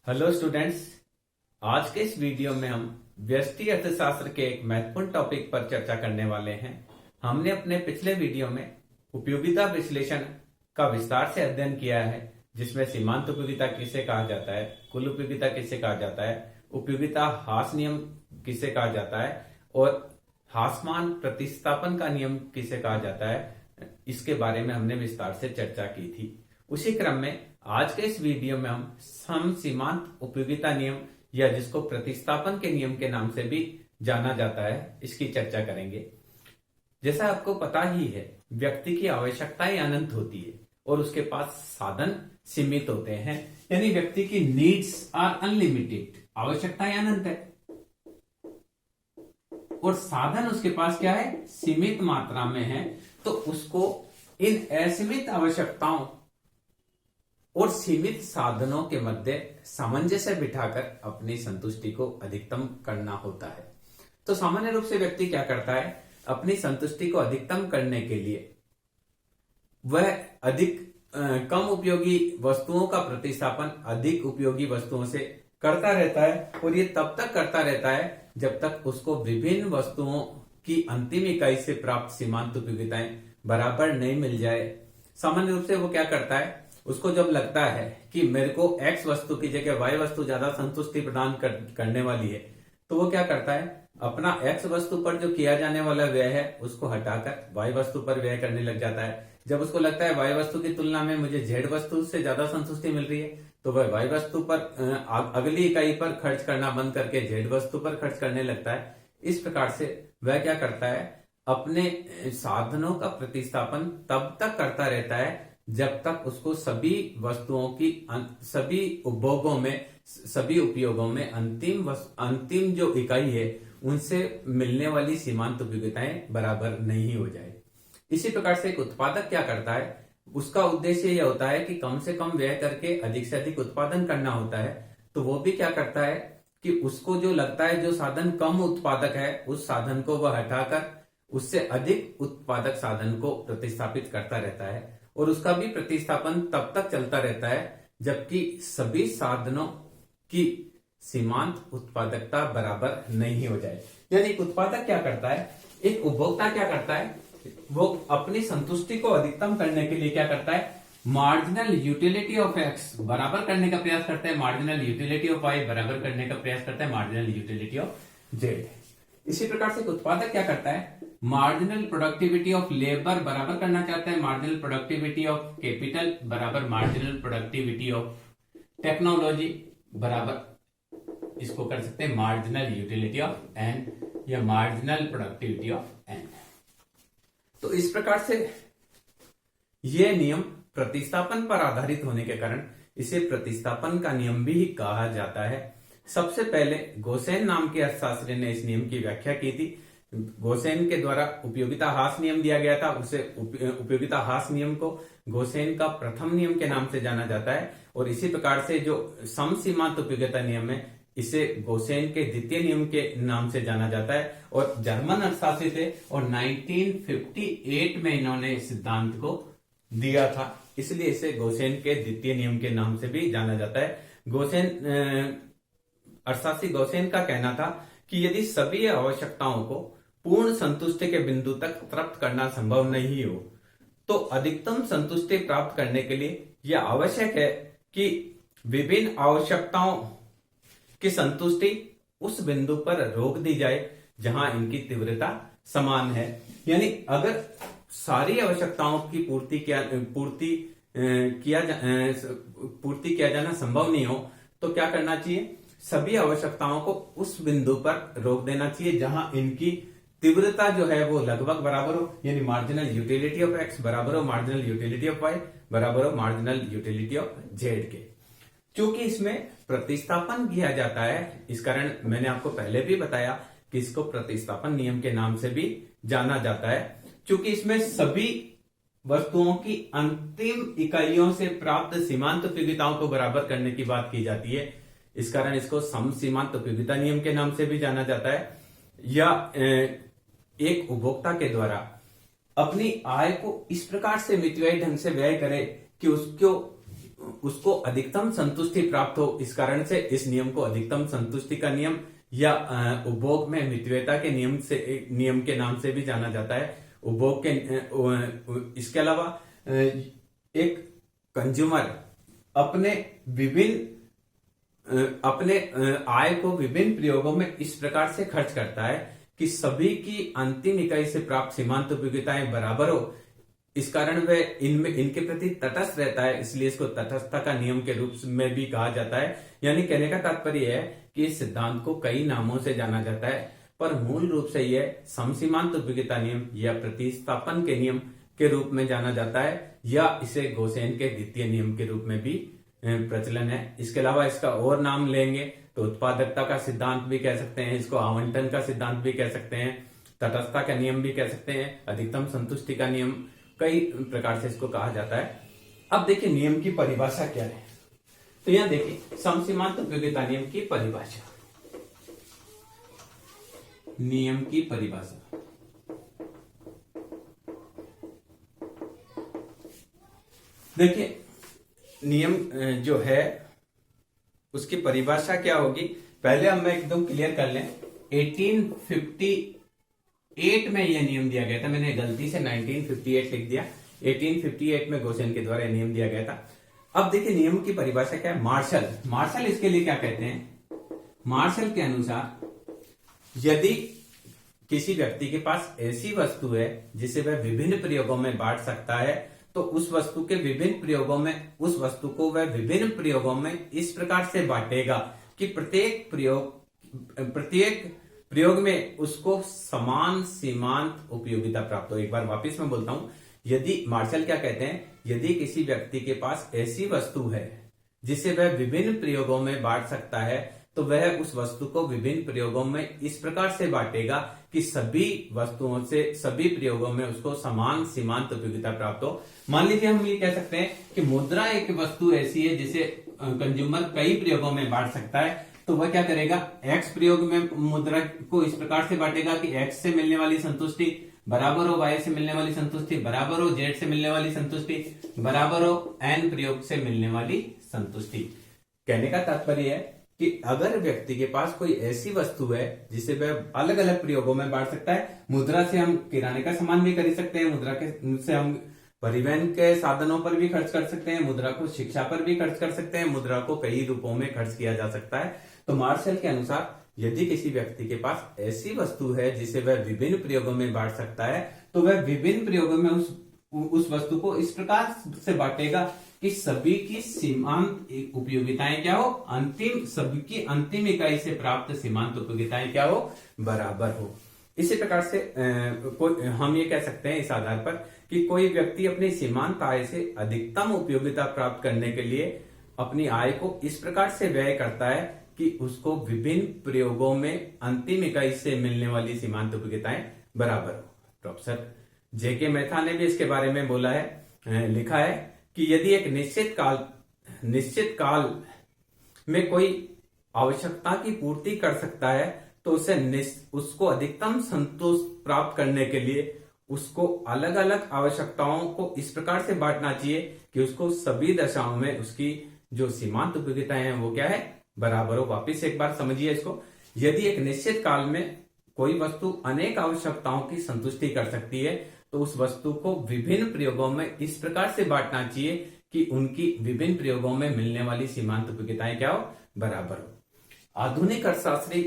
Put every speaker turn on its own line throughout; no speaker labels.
Hello students. आज के इस वीडियो में हम व्यष्टि अर्थशास्त्र के एक महत्वपूर्ण टॉपिक पर चर्चा करने वाले हैं। हमने अपने पिछले वीडियो में उपयोगिता विश्लेषण का विस्तार से अध्ययन किया है, जिसमें सीमांत उपयोगिता किसे कहा जाता है, कुल उपयोगिता किसे कहा जाता है, उपयोगिता ह्रास नियम किसे कहा जाता है और ह्रासमान प्रतिस्थापन का नियम किसे कहा जाता है। इसके बारे में हमने विस्तार से चर्चा की थी। उसी क्रम में आज के इस वीडियो में हम सम सीमांत उपयोगिता नियम या जिसको प्रतिस्थापन के नियम के नाम से भी जाना जाता है, इसकी चर्चा करेंगे। जैसा आपको पता ही है, व्यक्ति की आवश्यकताएं अनंत होती है और उसके पास साधन सीमित होते हैं। यानी व्यक्ति की नीड्स आर अनलिमिटेड, आवश्यकताएं अनंत है और साधन उसके पास क्या है, सीमित मात्रा में है। तो उसको इन असीमित आवश्यकताओं और सीमित साधनों के मध्य सामंजस्य बिठाकर अपनी संतुष्टि को अधिकतम करना होता है। तो सामान्य रूप से व्यक्ति क्या करता है, अपनी संतुष्टि को अधिकतम करने के लिए वह अधिक कम उपयोगी वस्तुओं का प्रतिस्थापन अधिक उपयोगी वस्तुओं से करता रहता है और ये तब तक करता रहता है जब तक उसको विभिन्न वस्तुओं की अंतिम इकाई से प्राप्त सीमांत उपयोगिताएं बराबर नहीं मिल जाए। सामान्य रूप से वो क्या करता है, उसको जब लगता है कि मेरे को एक्स वस्तु की जगह वाई वस्तु ज्यादा संतुष्टि प्रदान करने वाली है, तो वो क्या करता है, अपना एक्स वस्तु पर जो किया जाने वाला व्यय है उसको हटाकर वाई वस्तु पर व्यय करने लग जाता है। जब उसको लगता है वाई वस्तु की तुलना में मुझे जेड वस्तु से ज्यादा संतुष्टि मिल रही है, तो वह वाई वस्तु पर अगली इकाई पर खर्च करना बंद करके जेड वस्तु पर खर्च करने लगता है। इस प्रकार से वह क्या करता है, अपने साधनों का प्रतिस्थापन तब तक करता रहता है जब तक उसको सभी वस्तुओं की सभी उपभोगों में, सभी उपयोगों में अंतिम जो इकाई है उनसे मिलने वाली सीमांत उपयोगिताएं बराबर नहीं हो जाए। इसी प्रकार से एक उत्पादक क्या करता है, उसका उद्देश्य यह होता है कि कम से कम व्यय करके अधिक से अधिक उत्पादन करना होता है। तो वो भी क्या करता है कि उसको जो लगता है जो साधन कम उत्पादक है उस साधन को वह हटाकर उससे अधिक उत्पादक साधन को प्रतिस्थापित करता रहता है और उसका भी प्रतिस्थापन तब तक चलता रहता है जबकि सभी साधनों की सीमांत उत्पादकता बराबर नहीं हो जाए। यानी एक उत्पादक क्या करता है, एक उपभोक्ता क्या करता है, वो अपनी संतुष्टि को अधिकतम करने के लिए क्या करता है, मार्जिनल यूटिलिटी ऑफ एक्स बराबर करने का प्रयास करता है, मार्जिनल यूटिलिटी ऑफ वाई बराबर करने का प्रयास करता है, मार्जिनल यूटिलिटी ऑफ जेड। इसी प्रकार से एक उत्पादक क्या करता है, मार्जिनल प्रोडक्टिविटी ऑफ लेबर बराबर करना चाहता है मार्जिनल प्रोडक्टिविटी ऑफ कैपिटल बराबर मार्जिनल प्रोडक्टिविटी ऑफ टेक्नोलॉजी बराबर इसको कर सकते हैं मार्जिनल यूटिलिटी ऑफ एन या मार्जिनल प्रोडक्टिविटी ऑफ एन। तो इस प्रकार से यह नियम प्रतिस्थापन पर आधारित होने के कारण इसे प्रतिस्थापन का नियम भी कहा जाता है। सबसे पहले गोसेन नाम के अर्थशास्त्री ने इस नियम की व्याख्या की थी। गोसेन के द्वारा उपयोगिता ह्रास नियम दिया गया था, उसे उपयोगिता ह्रास नियम को गोसेन का प्रथम नियम के नाम से जाना जाता है और इसी प्रकार से जो सम सीमांत उपयोगिता नियम है इसे गोसेन के द्वितीय नियम के नाम से जाना जाता है और जर्मन अर्थशास्त्री थे और 1958 में इन्होंने इस सिद्धांत को दिया था, इसलिए इसे गोसेन के द्वितीय नियम के नाम से भी जाना जाता है। अर्थशास्त्री गोसेन का कहना था कि यदि सभी आवश्यकताओं को पूर्ण संतुष्टि के बिंदु तक प्राप्त करना संभव नहीं हो तो अधिकतम संतुष्टि प्राप्त करने के लिए यह आवश्यक है कि विभिन्न आवश्यकताओं की संतुष्टि उस बिंदु पर रोक दी जाए जहां इनकी तीव्रता समान है। यानी अगर सारी आवश्यकताओं की पूर्ति किया जाना संभव नहीं हो तो क्या करना चाहिए, सभी आवश्यकताओं को उस बिंदु पर रोक देना चाहिए जहां इनकी तीव्रता जो है वो लगभग बराबर हो। यानी मार्जिनल यूटिलिटी ऑफ एक्स बराबर हो मार्जिनल यूटिलिटी ऑफ वाई बराबर हो मार्जिनल यूटिलिटी ऑफ जेड के। क्योंकि इसमें प्रतिस्थापन किया जाता है, इस कारण मैंने आपको पहले भी बताया कि इसको प्रतिस्थापन नियम के नाम से भी जाना जाता है। क्योंकि इसमें सभी वस्तुओं की अंतिम इकाइयों से प्राप्त सीमांत उपयोगिताओं को बराबर करने की बात की जाती है, इस कारण इसको सम सीमांत उपयोगिता नियम के नाम से भी जाना जाता है। या एक उपभोक्ता के द्वारा अपनी आय को इस प्रकार से मितव्ययी ढंग से व्यय करे कि उसको उसको अधिकतम संतुष्टि प्राप्त हो, इस कारण से इस नियम को अधिकतम संतुष्टि का नियम या उपभोग में मितव्ययता के नियम के नाम से भी जाना जाता है। उपभोग के इसके अलावा एक कंज्यूमर अपने आय को विभिन्न प्रयोगों में इस प्रकार से खर्च करता है कि सभी की अंतिम इकाई से प्राप्त सीमांत उपयोगिताएं बराबर हो। इस कारण वह इनके प्रति तटस्थ रहता है, इसलिए इसको तटस्थता का नियम के रूप में भी कहा जाता है। यानी कहने का तात्पर्य है कि इस सिद्धांत को कई नामों से जाना जाता है, पर मूल रूप से यह समसीमांत उपयोगिता नियम या प्रतिस्थापन के नियम के रूप में जाना जाता है, या इसे गोसेन के द्वितीय नियम के रूप में भी प्रचलन है। इसके अलावा इसका और नाम लेंगे तो उत्पादकता का सिद्धांत भी कह सकते हैं, इसको आवंटन का सिद्धांत भी कह सकते हैं, तटस्थता का नियम भी कह सकते हैं, अधिकतम संतुष्टि का नियम, कई प्रकार से इसको कहा जाता है। अब देखिए नियम की परिभाषा क्या है। तो यहां देखिए समसीमांत उपयोगिता नियम की परिभाषा। नियम की परिभाषा, देखिए नियम जो है उसकी परिभाषा क्या होगी, पहले हम एकदम क्लियर कर लें। 1858 में यह नियम दिया गया था, मैंने गलती से 1958 लिख दिया, 1858 में गोसेन के द्वारा नियम दिया गया था। अब देखिए नियम की परिभाषा क्या है। मार्शल इसके लिए क्या कहते हैं, मार्शल के अनुसार यदि किसी व्यक्ति के पास ऐसी वस्तु है जिसे वह विभिन्न प्रयोगों में बांट सकता है, तो उस वस्तु के विभिन्न प्रयोगों में उस वस्तु को वह विभिन्न प्रयोगों में इस प्रकार से बांटेगा कि प्रत्येक प्रयोग में उसको समान सीमांत उपयोगिता प्राप्त हो। एक बार वापस मैं बोलता हूं, यदि मार्शल क्या कहते हैं, यदि किसी व्यक्ति के पास ऐसी वस्तु है जिसे वह विभिन्न प्रयोगों में बांट सकता है, तो वह उस वस्तु को विभिन्न प्रयोगों में इस प्रकार से बांटेगा कि सभी वस्तुओं से सभी प्रयोगों में उसको समान सीमांत उपयोगिता प्राप्त हो। मान लीजिए हम ये कह सकते हैं कि मुद्रा एक वस्तु ऐसी है जिसे कंज्यूमर कई प्रयोगों में बांट सकता है, तो वह क्या करेगा, एक्स प्रयोग में मुद्रा को इस प्रकार से बांटेगा कि एक्स से मिलने वाली संतुष्टि बराबर हो वाई से मिलने वाली संतुष्टि, बराबर हो जेड से मिलने वाली संतुष्टि, बराबर हो एन प्रयोग से मिलने वाली संतुष्टि। कहने का तात्पर्य है कि अगर व्यक्ति के पास कोई ऐसी वस्तु है जिसे वह अलग अलग प्रयोगों में बांट सकता है, मुद्रा से हम किराने का सामान भी खरीद सकते हैं, मुद्रा से हम परिवहन के साधनों पर भी खर्च कर सकते हैं, मुद्रा को शिक्षा पर भी खर्च कर सकते हैं, मुद्रा को कई रूपों में खर्च किया जा सकता है। तो मार्शल के अनुसार यदि किसी व्यक्ति के पास ऐसी वस्तु है जिसे वह विभिन्न प्रयोगों में बांट सकता है, तो वह विभिन्न प्रयोगों में उस वस्तु को इस प्रकार से बांटेगा कि सभी की सीमांत उपयोगिताएं क्या हो, सभी की अंतिम इकाई से प्राप्त सीमांत उपयोगिताएं क्या हो, बराबर हो। इसी प्रकार से हम ये कह सकते हैं इस आधार पर कि कोई व्यक्ति अपनी सीमांत आय से अधिकतम उपयोगिता प्राप्त करने के लिए अपनी आय को इस प्रकार से व्यय करता है कि उसको विभिन्न प्रयोगों में अंतिम इकाई से मिलने वाली सीमांत उपयोगिताएं बराबर हो। प्रोफेसर जेके मेहता ने भी इसके बारे में बोला है, लिखा है कि यदि एक निश्चित काल में कोई आवश्यकता की पूर्ति कर सकता है, तो उसको अधिकतम संतोष प्राप्त करने के लिए उसको अलग अलग आवश्यकताओं को इस प्रकार से बांटना चाहिए कि उसको सभी दशाओं में उसकी जो सीमांत उपयोगिताएं हैं वो क्या है, बराबर हो। वापिस एक बार समझिए इसको, यदि एक निश्चित काल में कोई वस्तु अनेक आवश्यकताओं की संतुष्टि कर सकती है, तो उस वस्तु को विभिन्न प्रयोगों में इस प्रकार से बांटना चाहिए कि उनकी विभिन्न प्रयोगों में मिलने वाली सीमांत उपयोगिताएं क्या हो, बराबर हो। आधुनिक अर्थशास्त्री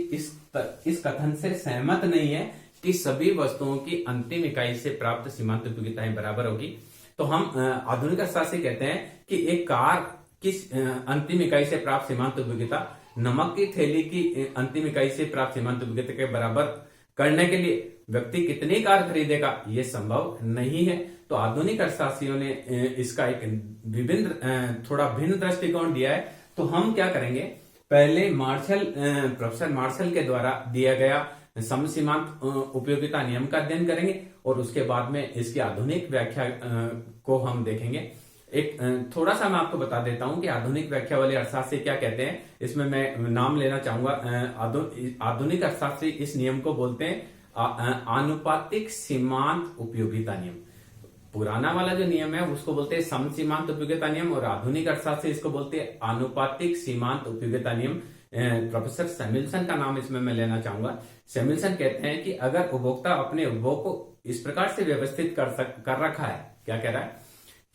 इस कथन से सहमत नहीं है कि सभी वस्तुओं की अंतिम इकाई से प्राप्त सीमांत उपयोगिताएं बराबर होगी। तो हम आधुनिक अर्थशास्त्री कहते हैं कि एक कार की अंतिम इकाई से प्राप्त सीमांत उपयोगिता नमक की थैली की अंतिम इकाई से प्राप्त सीमांत उपयोगिता के बराबर करने के लिए व्यक्ति कितनी कार खरीदेगा, ये संभव नहीं है। तो आधुनिक अर्थशास्त्रियों ने इसका एक थोड़ा भिन्न दृष्टिकोण दिया है। तो हम क्या करेंगे, पहले प्रोफेसर मार्शल के द्वारा दिया गया समसीमांत उपयोगिता नियम का अध्ययन करेंगे और उसके बाद में इसकी आधुनिक व्याख्या को हम देखेंगे। एक थोड़ा सा मैं आपको बता देता हूं कि आधुनिक व्याख्या वाले अर्थशास्त्री क्या कहते हैं। इसमें मैं नाम लेना चाहूंगा। आधुनिक अर्थशास्त्री इस नियम को बोलते हैं आनुपातिक सीमांत उपयोगिता नियम। पुराना वाला जो नियम है उसको बोलते हैं सम सीमांत उपयोगिता नियम, और आधुनिक अर्थशास्त्र से इसको बोलते हैं आनुपातिक सीमांत उपयोगिता नियम। प्रोफेसर सैमुअल्सन का नाम इसमें मैं लेना चाहूंगा। सैमुअल्सन कहते हैं कि अगर उपभोक्ता अपने उपभोग को इस प्रकार से व्यवस्थित कर रखा है, क्या कह रहा है,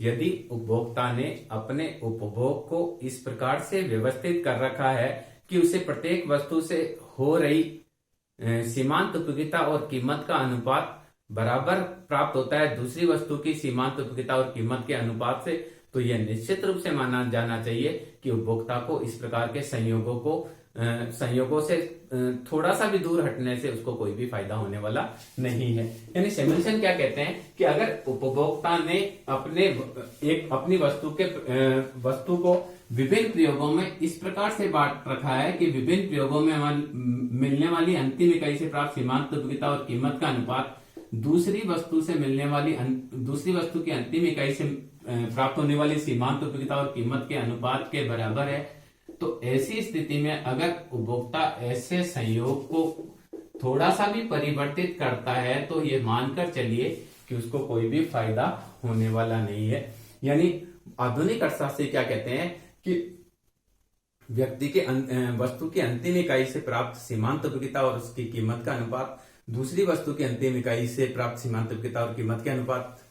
यदि उपभोक्ता ने अपने उपभोग को इस प्रकार से व्यवस्थित कर रखा है कि उसे प्रत्येक वस्तु से हो रही सीमांत उपयोगिता और कीमत का अनुपात बराबर प्राप्त होता है दूसरी वस्तु की सीमांत उपयोगिता और कीमत के अनुपात से, तो यह निश्चित रूप से माना जाना चाहिए कि उपभोक्ता को इस प्रकार के संयोगों से थोड़ा सा भी दूर हटने से उसको कोई भी फायदा होने वाला नहीं है। यानी सैमुअल्सन क्या कहते हैं कि अगर उपभोक्ता ने अपनी वस्तु को विभिन्न प्रयोगों में इस प्रकार से बांट रखा है कि विभिन्न प्रयोगों में मिलने वाली अंतिम इकाई से प्राप्त सीमांत उपयोगिता और कीमत का अनुपात दूसरी वस्तु की अंतिम इकाई से प्राप्त होने वाली सीमांत उपयोगिता और कीमत के अनुपात के बराबर है, तो ऐसी स्थिति में अगर उपभोक्ता ऐसे संयोग को थोड़ा सा भी परिवर्तित करता है तो ये मानकर चलिए कि उसको कोई भी फायदा होने वाला नहीं है। यानी आधुनिक अर्थशास्त्री क्या कहते हैं कि व्यक्ति के वस्तु की अंतिम इकाई से प्राप्त सीमांत उपयोगिता और उसकी कीमत का अनुपात दूसरी वस्तु की अंतिम इकाई से प्राप्त सीमांत उपयोगिता और कीमत के अनुपात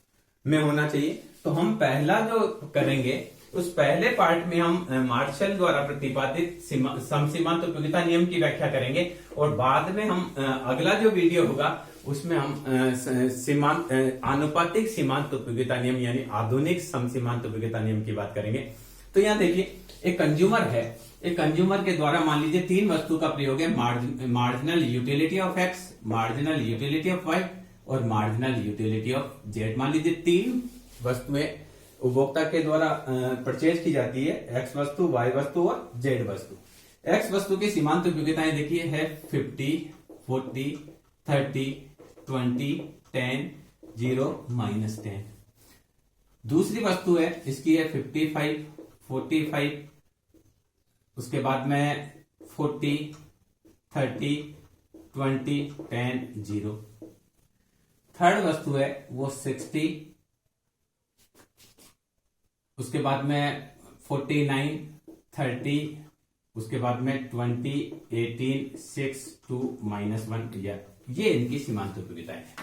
में होना चाहिए। तो हम पहला जो करेंगे उस पहले पार्ट में हम मार्शल द्वारा प्रतिपादित समसीमांत उपयोगिता नियम की व्याख्या करेंगे, और बाद में हम अगला जो वीडियो होगा उसमें हम आनुपातिक सीमांत उपयोगिता नियम यानी आधुनिक समसीमांत उपयोगिता नियम की बात करेंगे। तो यहाँ देखिए, एक कंज्यूमर है, एक कंज्यूमर के द्वारा मान लीजिए तीन वस्तु का प्रयोग है, marginal utility of X, marginal utility of Y और मार्जिनल यूटिलिटी ऑफ जेड। मान लीजिए तीन वस्तुएं उपभोक्ता के द्वारा परचेज की जाती है, एक्स वस्तु, वाई वस्तु और जेड वस्तु। एक्स वस्तु की सीमांत उपयोगिताएं देखिए है 50, 40, 30, 20, 10, 0, -10। दूसरी वस्तु है इसकी है 55, 45, उसके बाद में 40, 30, 20, 10, 0। थर्ड वस्तु है वो 60, उसके बाद में 49, 30, उसके बाद में 20, 18, 6, 2, -1। ये इनकी सीमांत उपयोगिताएं हैं।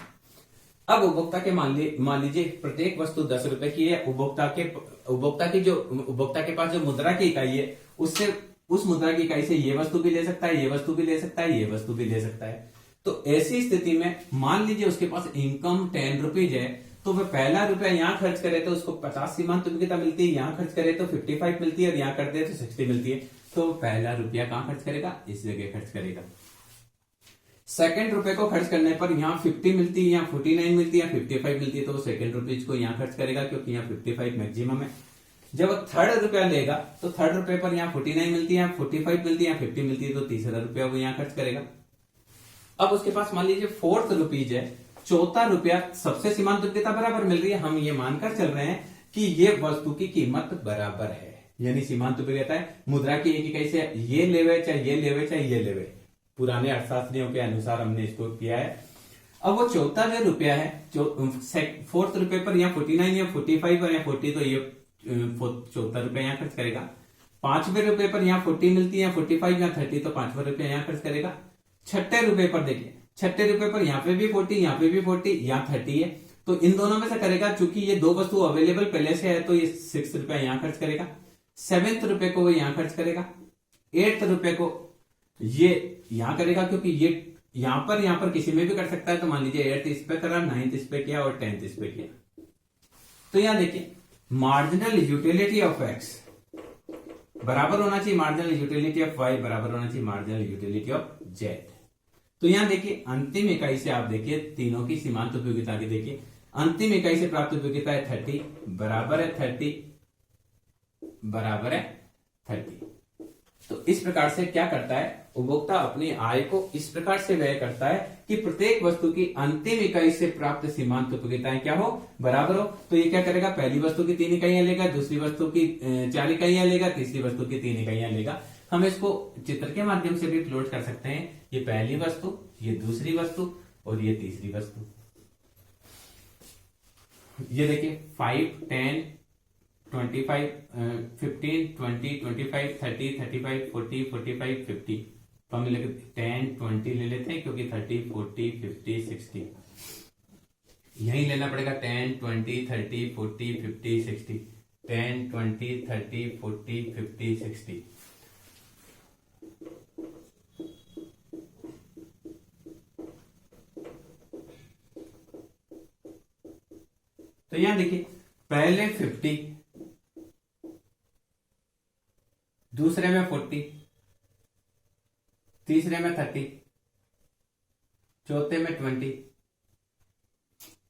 अब उपभोक्ता के मान लीजिए प्रत्येक वस्तु 10 रुपए की है, उपभोक्ता के पास जो मुद्रा की इकाई है उससे उस मुद्रा की इकाई से ये वस्तु भी ले सकता है, ये वस्तु भी ले सकता है, ये वस्तु भी ले सकता है। तो ऐसी स्थिति में मान लीजिए उसके पास इनकम 10 रुपीज है, तो वह पहला रुपया यहां खर्च करे तो उसको 50 सीमांत उपयोगिता मिलती है, यहां खर्च करे तो 55 मिलती है, और यहां करते तो 60 मिलती है। तो पहला रुपया कहां खर्च करेगा? इस जगह खर्च करेगा। सेकंड रुपए को खर्च करने पर यहाँ 50 मिलती है, यहाँ 49 मिलती है, 55 मिलती है, तो सेकंड रुपीज को यहाँ खर्च करेगा क्योंकि यहाँ 55 मैक्सिमम है। जब वो थर्ड रुपया लेगा तो थर्ड रुपए पर यहाँ 49 मिलती है, यहाँ 45 मिलती है, यहाँ 50 मिलती है, तो तीसरा रुपया वो यहाँ खर्च करेगा। अब उसके पास मान लीजिए फोर्थ रुपीज है, चौथा रुपया सबसे सीमांत उपयोगिता बराबर मिल रही है, हम ये मानकर चल रहे हैं कि ये वस्तु की कीमत बराबर है, यानी सीमांत उपयोगिता है मुद्रा की एक इकाई से ये लेवे चाहे ये लेवे चाहे ये लेवे, पुराने अर्थशास्त्रियों के अनुसार हमने इसको किया है। अब वो चौथा जो रुपया है, फोर्थ रुपये पर यहाँ 49 या 45 और यहाँ 40, तो ये चौथा रुपया यहाँ खर्च करेगा। पांचवें रुपये पर यहाँ 40 मिलती है, 45 या 30, तो पांचवा रुपया यहाँ खर्च करेगा। छठे रुपये पर देखिए, छठे रुपये पर यहाँ पे भी 40, यहाँ पे भी 40, यहाँ 30 है, तो इन दोनों में से करेगा। चूंकि ये दो वस्तु अवेलेबल पहले से है तो ये 6 रुपया यहाँ खर्च करेगा। सेवेंथ रुपये को वो यहाँ खर्च करेगा। 8th रुपये को ये यहाँ करेगा, क्योंकि ये यहाँ पर किसी में भी कर सकता है। तो मान लीजिए 8th इस पे करा, 9th इस पे किया और 10th इस पे किया। तो यहाँ देखिए मार्जिनल यूटिलिटी ऑफ एक्स बराबर होना चाहिए मार्जिनल यूटिलिटी ऑफ वाई बराबर होना चाहिए मार्जिनल यूटिलिटी ऑफ जेड। तो यहां देखिए अंतिम इकाई से आप देखिए तीनों की सीमांत उपयोगिता की देखिए, अंतिम इकाई से प्राप्त उपयोगिता है 30 बराबर है 30 बराबर है 30। तो इस प्रकार से क्या करता है उपभोक्ता अपनी आय को इस प्रकार से व्यय करता है कि प्रत्येक वस्तु की अंतिम इकाई से प्राप्त सीमांत उपयोगिताएं क्या हो? बराबर हो। तो ये क्या करेगा? पहली वस्तु की 3 इकाइयां लेगा, दूसरी वस्तु की 4 इकाइयां लेगा, तीसरी वस्तु की 3 इकाइयां लेगा। हम इसको चित्र के माध्यम से भी प्लॉट कर सकते हैं। ये पहली वस्तु, ये दूसरी वस्तु और ये तीसरी वस्तु। ये देखिए 5, 10, 25, 15, 20, 25, 30, 35, 40, 45, 50। तो हम 10, 20 ले लेते हैं क्योंकि 30, 40, 50, 60 यही लेना पड़ेगा। 10, 20, 30, 40, 50, 60, 10, 20, 30, 40, 50, 60। तो यहां देखिए पहले 50, दूसरे में 40, तीसरे में 30, चौथे में 20,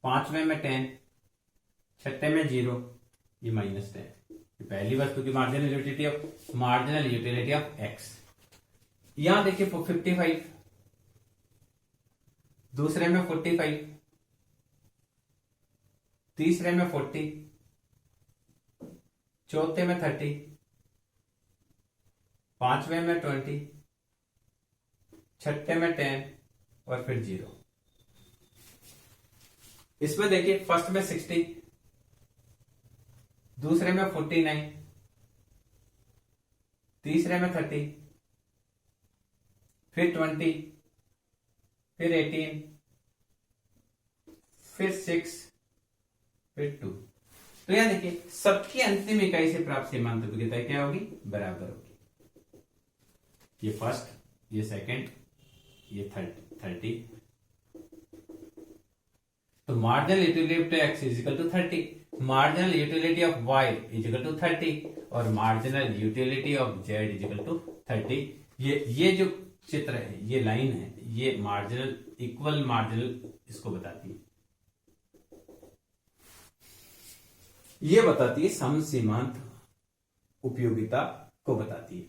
पांचवें में 10, छठे में 0, ये -10। पहली वस्तु की मार्जिनल यूटिलिटी ऑफ एक्स। यहां देखिए 55, दूसरे में 45, तीसरे में 40, चौथे में 30, पांचवें में 20, छठे में 10 और फिर 0। इसमें देखिए फर्स्ट में 60, दूसरे में 49, तीसरे में 30, फिर 20, फिर 18, फिर 6, फिर 2। तो यहां देखिए सबकी अंतिम इकाई से प्राप्त सीमांत उपयोगिता क्या होगी? बराबर होगी। ये फर्स्ट, ये सेकंड, ये 30। तो marginal utility of X is equal to 30, marginal utility of Y is equal to 30 और marginal utility of Z is equal to 30। ये जो चित्र है, ये लाइन है, ये मार्जिनल इक्वल मार्जिनल इसको बताती है। ये बताती है सम सीमांत उपयोगिता को बताती है।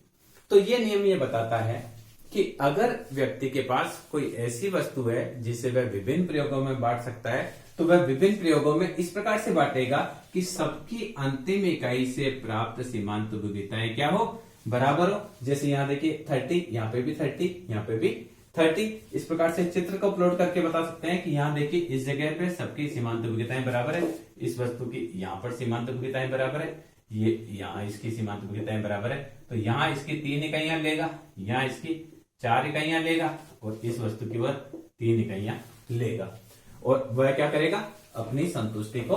तो ये नियम ये बताता है कि अगर व्यक्ति के पास कोई ऐसी वस्तु है जिसे वह विभिन्न प्रयोगों में बांट सकता है, तो वह विभिन्न प्रयोगों में इस प्रकार से बांटेगा कि सबकी अंतिम इकाई से प्राप्त सीमांत उपयोगिताएं क्या हो? बराबर हो। जैसे यहां देखिए 30, यहां पे भी 30, यहां पे भी 30। इस प्रकार से चित्र को प्लॉट करके बता सकते हैं कि यहां देखिए इस जगह पे सबकी सीमांत उपयोगिताएं बराबर है, इस वस्तु की यहां पर सीमांत उपयोगिताएं बराबर है, ये यहां इसकी सीमांत उपयोगिताएं बराबर है। तो यहां इसकी 3 इकाइयां लेगा, यहां इसकी 4 इकाइयां लेगा और इस वस्तु की वह 3 इकाइयां लेगा। और वह क्या करेगा? अपनी संतुष्टि को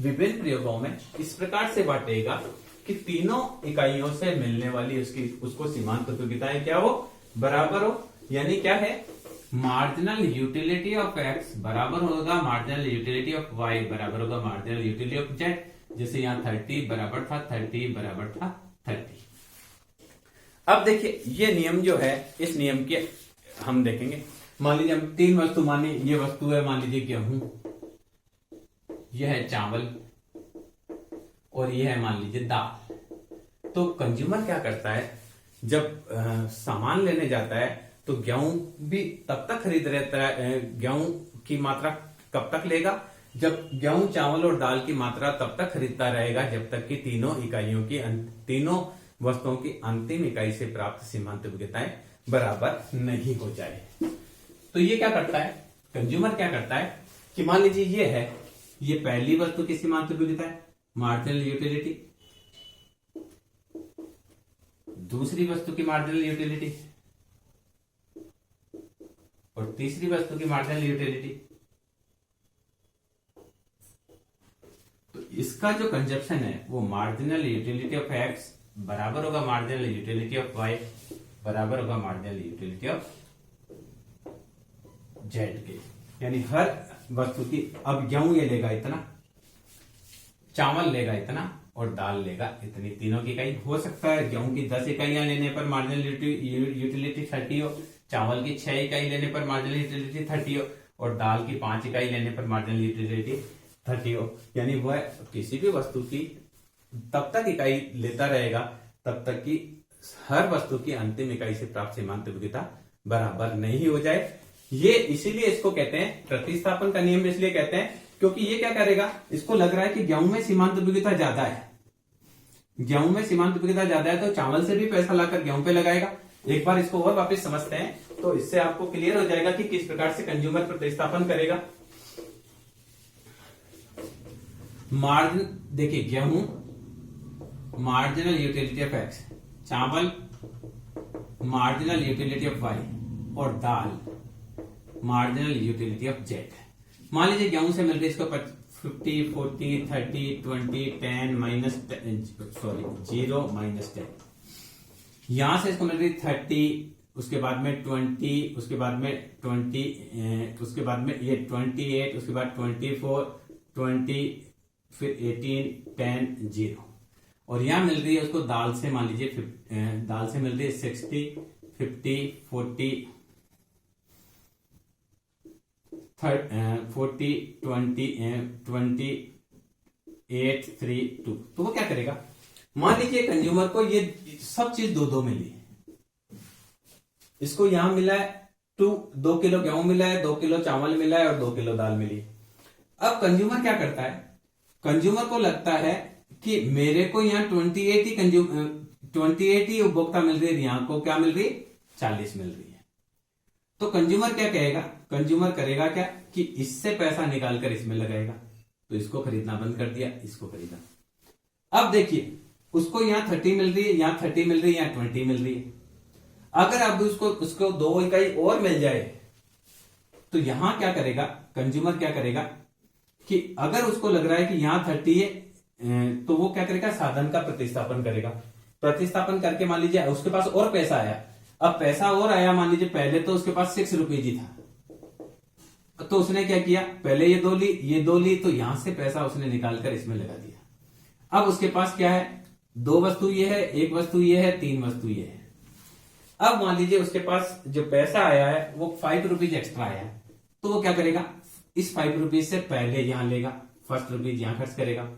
विभिन्न प्रयोगों में इस प्रकार से बांटेगा कि तीनों इकाइयों से मिलने वाली उसको सीमांत उपयोगिताएं क्या हो? बराबर हो। यानी क्या है? मार्जिनल यूटिलिटी ऑफ एक्स बराबर होगा मार्जिनल यूटिलिटी ऑफ वाई बराबर होगा मार्जिनल यूटिलिटी ऑफ जेड। जैसे यहां 30 बराबर था 30 बराबर था 30। अब देखिए ये नियम जो है, इस नियम के हम देखेंगे। मान लीजिए हम 3 वस्तु माने, ये वस्तु है मान लीजिए गेहूं, यह है चावल और यह है मान लीजिए दाल। तो कंज्यूमर क्या करता है? जब सामान लेने जाता है तो गेहूं भी तब तक खरीद रहता है, गेहूं की मात्रा कब तक लेगा? जब गेहूं, चावल और दाल की मात्रा तब तक खरीदता रहेगा जब तक कि तीनों वस्तुओं की अंतिम इकाई से प्राप्त सीमांत उपयोगिताएं बराबर नहीं हो जाए। तो ये क्या करता है? कंज्यूमर क्या करता है कि मान लीजिए ये है, ये पहली वस्तु की सीमांत उपयोगिता है मार्जिनल यूटिलिटी, दूसरी वस्तु की मार्जिनल यूटिलिटी और तीसरी वस्तु की मार्जिनल यूटिलिटी। तो इसका जो कंजप्शन है वो मार्जिनल यूटिलिटी ऑफ एक्स बराबर होगा मार्जिनल यूटिलिटी ऑफ वाई बराबर होगा मार्जिनल यूटिलिटी ऑफ जेड के। यानी हर वस्तु की, अब गेहूं ये लेगा इतना, चावल लेगा इतना और दाल लेगा इतनी, तीनों की इकाई। हो सकता है गेहूं की 10 इकाइयां लेने पर मार्जिनल यूटिलिटी 30 हो, चावल की 6 इकाई लेने पर मार्जिनल यूटिलिटी 30 हो और दाल की 5 इकाई लेने पर मार्जिनल यूटिलिटी 30 हो। यानी वह किसी भी वस्तु की तब तक इकाई लेता रहेगा तब तक कि हर वस्तु की अंतिम इकाई से प्राप्त सीमांत उपयोगिता बराबर नहीं हो जाए। ये इसीलिए इसको कहते हैं प्रतिस्थापन का नियम, इसलिए कहते हैं क्योंकि ये क्या करेगा? इसको लग रहा है कि गेहूं में सीमांत उपयोगिता ज्यादा है, गेहूं में सीमांत उपयोगिता ज्यादा है तो चावल से भी पैसा लाकर गेहूं पे लगाएगा। एक बार इसको और वापस समझते हैं तो इससे आपको क्लियर हो जाएगा कि किस प्रकार से कंज्यूमर प्रतिस्थापन करेगा। मार्जिन देखिए गेहूं मार्जिनल यूटिलिटी ऑफ एक्स, चावल मार्जिनल यूटिलिटी ऑफ वाई और दाल मार्जिनल यूटिलिटी ऑफ जेड। मान लीजिए गेहूं से मिल रही है इसको 50, 40, 30, 20, 10 माइनस 0 माइनस 10। यहां से इसको मिल रही 30, उसके बाद में 20, उसके बाद में 20, उसके बाद में ये 28, उसके बाद 24, 20, फिर 18, 10, 0। और यहां मिल रही है उसको दाल से, मान लीजिए दाल से मिल रही है 60, 50, 40, 20, 8, 3, 2। तो वो क्या करेगा, मान लीजिए कंज्यूमर को ये सब चीज दो दो मिली, इसको यहां मिला है 2 किलो गेहूं मिला है, 2 किलो चावल मिला है और 2 किलो दाल मिली। अब कंज्यूमर क्या करता है, कंज्यूमर को लगता है कि मेरे को यहाँ 28 ही उपभोक्ता मिल रही है, यहां को क्या मिल रही है 40 मिल रही है। तो कंज्यूमर क्या कहेगा, कंज्यूमर करेगा क्या कि इससे पैसा निकालकर इसमें लगाएगा। तो इसको खरीदना बंद कर दिया, इसको खरीदा। अब देखिए उसको यहां 30 मिल रही है, यहां 30 मिल रही है, यहां 20 मिल रही है। अगर अब उसको 2 इकाई और मिल जाए तो यहां क्या करेगा, कंज्यूमर क्या करेगा कि अगर उसको लग रहा है कि यहां 30 है तो वो क्या करेगा, साधन का प्रतिस्थापन करेगा। प्रतिस्थापन करके मान लीजिए उसके पास और पैसा आया। अब पैसा और आया, मान लीजिए पहले तो उसके पास 6 रुपीज ही था, तो उसने क्या किया, पहले ये 2 ली, ये 2 ली, तो यहां से पैसा उसने निकालकर इसमें लगा दिया। अब उसके पास क्या है, 2 वस्तु ये है, 1 वस्तु ये है, 3 वस्तु ये है। अब मान लीजिए उसके पास जो पैसा आया है वो 5 रुपीज एक्स्ट्रा आया है, तो वो क्या करेगा, इस 5 रुपीज से पहले यहां लेगा, फर्स्ट रुपीज यहां खर्च करेगा,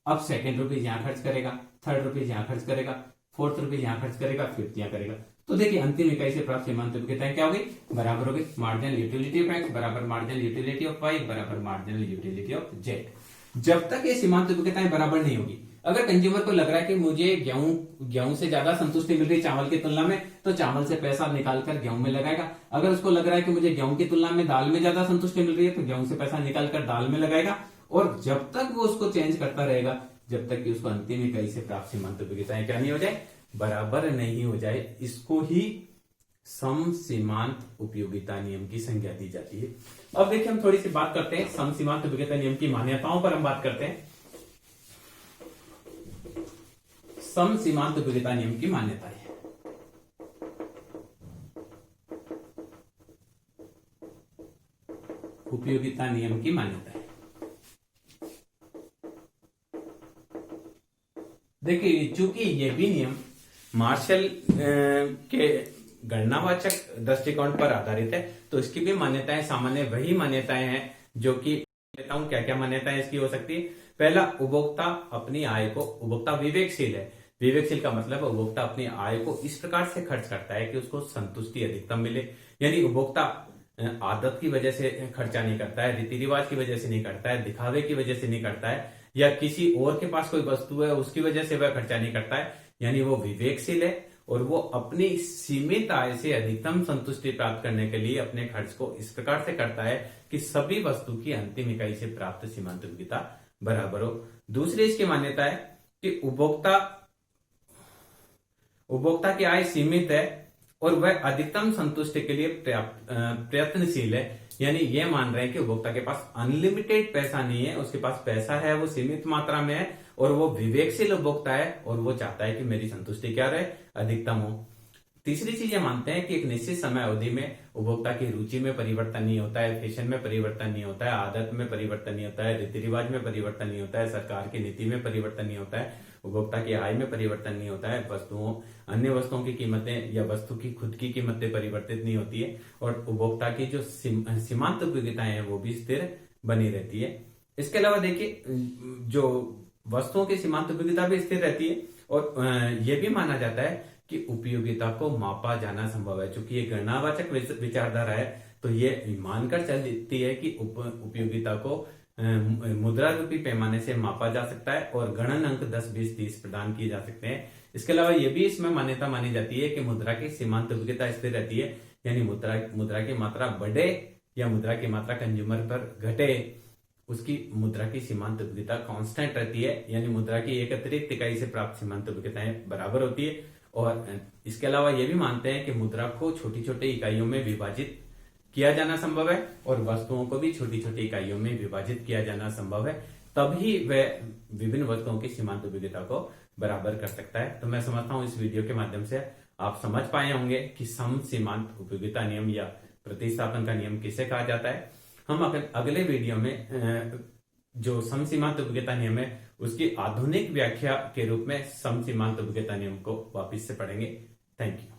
अब सेकंड रुपीज यहां खर्च करेगा, थर्ड रुपीज यहां खर्च करेगा, फोर्थ रुपीज यहां खर्च करेगा, फिफ्थ यहां करेगा। तो देखिए अंतिम इकाई से प्राप्त सीमांत उपयोगिताएं क्या हो गई, बराबर हो गई मार्जिनल यूटिलिटी ऑफ एक्स बराबर मार्जिनल यूटिलिटी ऑफ वाई बराबर मार्जिनल यूटिलिटी ऑफ जेड। जब तक ये सीमांत उपयोगिताएं बराबर नहीं होगी, अगर कंज्यूमर को लग रहा है कि मुझे गेहूं से ज्यादा संतुष्टि मिल रही चावल की तुलना में, तो चावल से पैसा निकालकर गेहूं में लगाएगा। अगर उसको लग रहा है कि मुझे गेहूं की तुलना में दाल में ज्यादा संतुष्टि मिल रही है, तो गेहूं से पैसा निकालकर दाल में लगाएगा। और जब तक वो उसको चेंज करता रहेगा, जब तक कि उसको अंतिम इकाई से प्राप्त सीमांत उपयोगिताएं क्या नहीं हो जाए, बराबर नहीं हो जाए। इसको ही सम सीमांत उपयोगिता नियम की संज्ञा दी जाती है। अब देखिए हम थोड़ी सी बात करते हैं सम सीमांत उपयोगिता नियम की मान्यताओं पर हम बात करते हैं। सम सीमांत उपयोगिता नियम की मान्यताएं, उपयोगिता नियम की मान्यताएं। देखिए चूंकि ये भी नियम मार्शल के गणनावाचक दृष्टिकोण पर आधारित है, तो इसकी भी मान्यताएं सामान्य वही मान्यताएं हैं जो कि क्या क्या मान्यताएं इसकी हो सकती है। पहला, उपभोक्ता अपनी आय को, उपभोक्ता विवेकशील है। विवेकशील का मतलब उपभोक्ता अपनी आय को इस प्रकार से खर्च करता है कि उसको संतुष्टि अधिकतम मिले। यानी उपभोक्ता आदत की वजह से खर्चा नहीं करता है, रीति रिवाज की वजह से नहीं करता है, दिखावे की वजह से नहीं करता है, या किसी और के पास कोई वस्तु है उसकी वजह से वह खर्चा नहीं करता है। यानी वो विवेकशील है और वो अपनी सीमित आय से अधिकतम संतुष्टि प्राप्त करने के लिए अपने खर्च को इस प्रकार से करता है कि सभी वस्तु की अंतिम इकाई से प्राप्त सीमांत उपयोगिता बराबर हो। दूसरी इसकी मान्यता है कि उपभोक्ता की आय सीमित है और वह अधिकतम संतुष्टि के लिए प्रयत्नशील है। यानी यह मान रहे हैं कि उपभोक्ता के पास अनलिमिटेड पैसा नहीं है, उसके पास पैसा है, वो सीमित मात्रा में है और वो विवेकशील उपभोक्ता है और वो चाहता है कि मेरी संतुष्टि क्या रहे, अधिकतम हो। तीसरी चीज ये मानते हैं कि एक निश्चित समय अवधि में उपभोक्ता की रुचि में परिवर्तन नहीं होता है, फैशन में परिवर्तन नहीं होता है, आदत में परिवर्तन नहीं होता है, रीति रिवाज में परिवर्तन नहीं होता है, सरकार की नीति में परिवर्तन नहीं होता है, उपभोक्ता की आय में परिवर्तन नहीं होता है, अन्य वस्तुओं की कीमतें या वस्तु की खुद की कीमतें परिवर्तित नहीं होती है और उपभोक्ता की जो सीमांत उपयोगिताएं हैं वो भी स्थिर बनी रहती है। इसके अलावा देखिए जो वस्तुओं की सीमांत उपयोगिता भी स्थिर रहती है और यह भी माना जाता है कि उपयोगिता को मापा जाना संभव है। चूंकि ये गणनावाचक विचारधारा है तो ये मानकर चलती है कि उपयोगिता को मुद्रा रूपी पैमाने से मापा जा सकता है और गणन अंक 10, 20, 30 प्रदान किए जा सकते हैं। इसके अलावा यह भी इसमें मान्यता मानी जाती है कि मुद्रा की सीमांत उपयोगिता स्थिर रहती है। यानी मुद्रा की मात्रा बढ़े या मुद्रा की मात्रा कंज्यूमर पर घटे, उसकी मुद्रा की सीमांत उपयोगिता कांस्टेंट रहती है, यानी मुद्रा की एक अतिरिक्त इकाई से प्राप्त सीमांत उपयोगिताएं बराबर होती है। और इसके अलावा ये भी मानते हैं कि मुद्रा को छोटी छोटी इकाइयों में विभाजित किया जाना संभव है और वस्तुओं को भी छोटी छोटी इकाइयों में विभाजित किया जाना संभव है, तभी वह विभिन्न वस्तुओं की सीमांत उपयोगिता को बराबर कर सकता है। तो मैं समझता हूं इस वीडियो के माध्यम से आप समझ पाए होंगे कि सम सीमांत उपयोगिता नियम या प्रतिस्थापन का नियम किसे कहा जाता है। हम अगले वीडियो में जो सम सीमांत उपयोगिता नियम है उसकी आधुनिक व्याख्या के रूप में सम सीमांत उपयोगिता नियम को वापिस से पढ़ेंगे। Thank you.